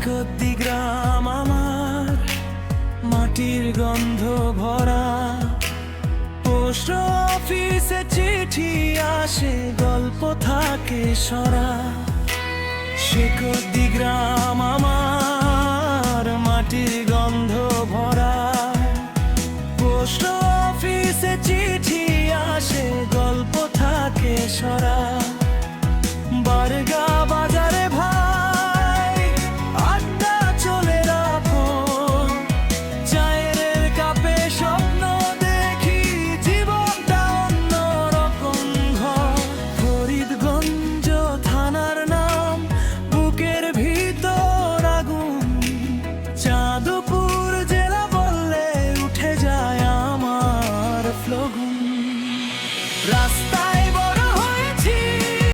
শিকদ্দি গ্রাম আমার, মাটির গন্ধ ভরা। পোস্ট অফিসে চিঠি আসে, গল্প থাকে সরা। শিকদ্দি গ্রাম আমার, মাটির গন্ধ ভরা। পোস্ট অফিসে চিঠি আসে, গল্প থাকে সরা। বারগা বাজারে ভাই আড্ডা চলে রাখুন, চায়ের কাপে স্বপ্ন দেখি, জীবনটা অন্যরকম ঘর। ফরিদগঞ্জ থানার নাম, বুকের ভিতর আগুন। চাঁদপুর জেলা বললে উঠে যায় আমার ফ্লগুন। রাস্তা